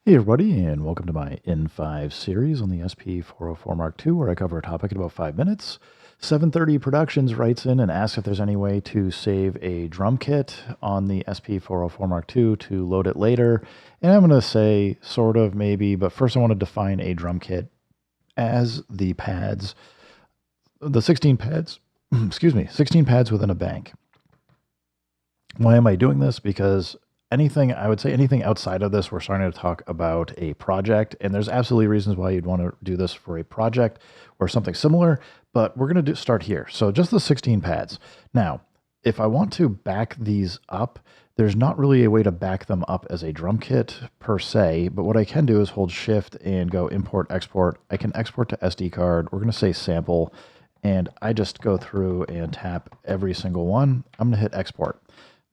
Hey everybody, and welcome to my N5 series on the SP404 Mark II, where I cover a topic in about 5 minutes. 730 Productions writes in and asks if there's any way to save a drum kit on the SP404 Mark II to load it later. And I'm going to say sort of, maybe, but first I want to define a drum kit as the pads, the 16 pads, 16 pads within a bank. Why am I doing this? Because I would say anything outside of this, we're starting to talk about a project, and there's absolutely reasons why you'd want to do this for a project or something similar, but we're going to start here. So just the 16 pads. Now, if I want to back these up, there's not really a way to back them up as a drum kit per se, but what I can do is hold shift and go import, export. I can export to SD card. We're going to say sample, and I just go through and tap every single one. I'm going to hit export.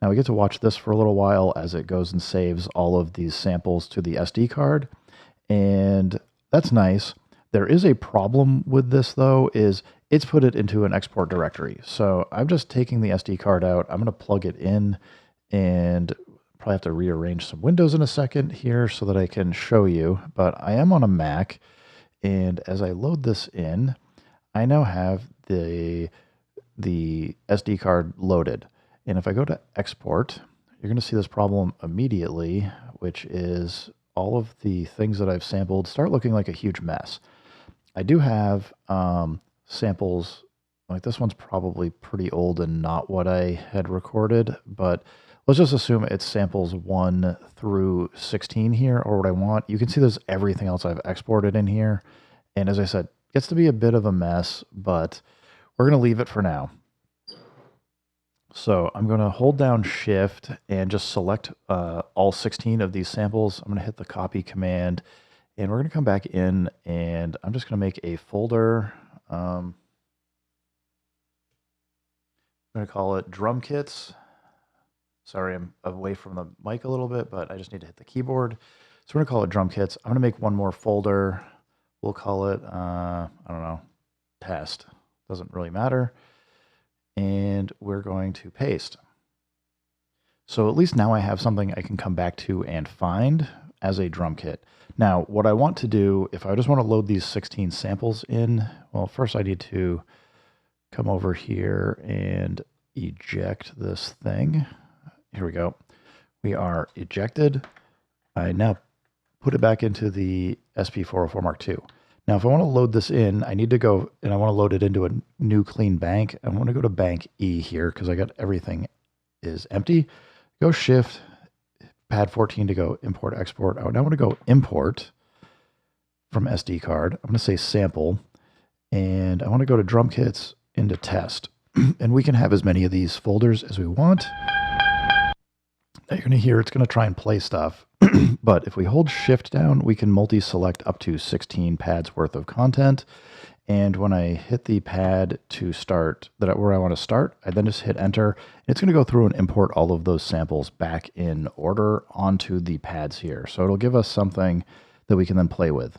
Now we get to watch this for a little while as it goes and saves all of these samples to the SD card. And that's nice. There is a problem with this though, is it's put it into an export directory. So I'm just taking the SD card out. I'm going to plug it in and probably have to rearrange some windows in a second here so that I can show you. But I am on a Mac, and as I load this in, I now have the SD card loaded. And if I go to export, you're going to see this problem immediately, which is all of the things that I've sampled start looking like a huge mess. I do have samples, like this one's probably pretty old and not what I had recorded, but let's just assume it's samples 1 through 16 here, or what I want. You can see there's everything else I've exported in here. And as I said, it gets to be a bit of a mess, but we're going to leave it for now. So I'm going to hold down shift and just select all 16 of these samples. I'm going to hit the copy command, and we're going to come back in, and I'm just going to make a folder. I'm going to call it drum kits. Sorry, I'm away from the mic a little bit, but I just need to hit the keyboard. So we're going to call it drum kits. I'm going to make one more folder. We'll call it, I don't know, test. Doesn't really matter. And we're going to paste. So at least now I have something I can come back to and find as a drum kit. Now, what I want to do, if I just want to load these 16 samples in, well, first I need to come over here and eject this thing. Here we go. We are ejected. I now put it back into the SP404 Mark II. Now, if I want to load this in, I need to go, and I want to load it into a new clean bank. I want to go to bank E here because I got everything is empty. Go shift, pad 14 to go import, export. I now want to go import from SD card. I'm going to say sample, and I want to go to drum kits into test. And we can have as many of these folders as we want. Now you're going to hear it's going to try and play stuff. But if we hold shift down, we can multi-select up to 16 pads worth of content. And when I hit the pad to start, where I want to start, I then just hit enter. It's going to go through and import all of those samples back in order onto the pads here. So it'll give us something that we can then play with.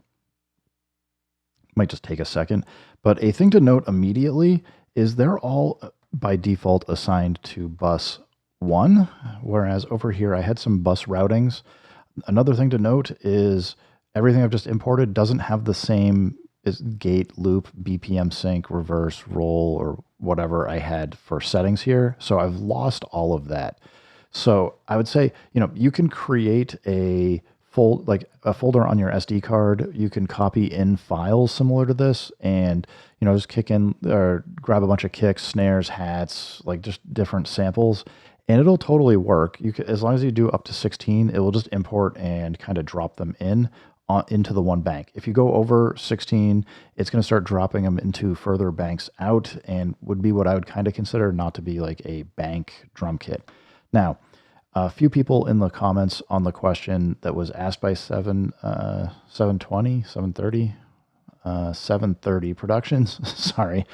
Might just take a second. But a thing to note immediately is they're all by default assigned to bus 1, whereas over here I had some bus routings. Another thing to note is everything I've just imported doesn't have the same gate, loop, BPM sync, reverse, roll, or whatever I had for settings here. So I've lost all of that. So I would say, you can create a folder on your SD card. You can copy in files similar to this and, just kick in or grab a bunch of kicks, snares, hats, like just different samples. And it'll totally work. As long as you do up to 16, it will just import and kind of drop them into the one bank. If you go over 16, it's going to start dropping them into further banks out, and would be what I would kind of consider not to be like a bank drum kit. Now, a few people in the comments on the question that was asked by 730 Productions, sorry,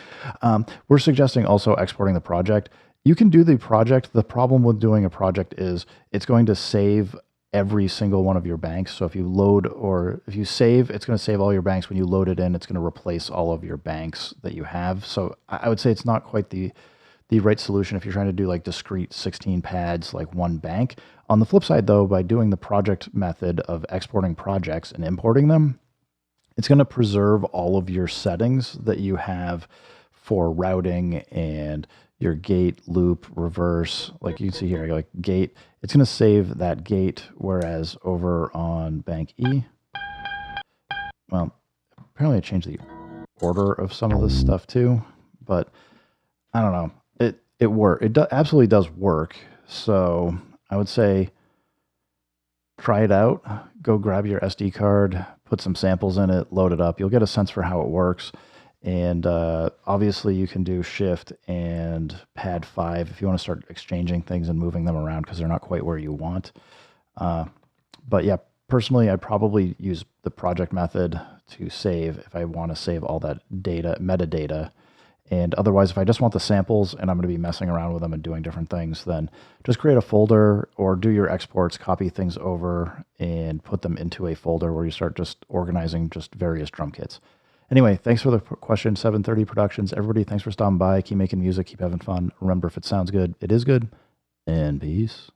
we're suggesting also exporting the project. You can do the project. The problem with doing a project is it's going to save every single one of your banks. So if you load or if you save, it's going to save all your banks. When you load it in, it's going to replace all of your banks that you have. So I would say it's not quite the the right solution if you're trying to do like discrete 16 pads, like one bank. On the flip side, though, by doing the project method of exporting projects and importing them, it's going to preserve all of your settings that you have for routing and your gate, loop, reverse. Like you can see here, like gate, it's going to save that gate. Whereas over on bank E, well, apparently I changed the order of some of this stuff too, but I don't know. It absolutely does work. So I would say try it out. Go grab your SD card, put some samples in it, load it up. You'll get a sense for how it works. And obviously, you can do Shift and Pad 5 if you want to start exchanging things and moving them around because they're not quite where you want. But yeah, personally, I'd probably use the project method to save if I want to save all that data, metadata. And otherwise, if I just want the samples and I'm going to be messing around with them and doing different things, then just create a folder or do your exports, copy things over, and put them into a folder where you start just organizing just various drum kits. Anyway, thanks for the question, 730 Productions. Everybody, thanks for stopping by. Keep making music, keep having fun. Remember, if it sounds good, it is good. And peace.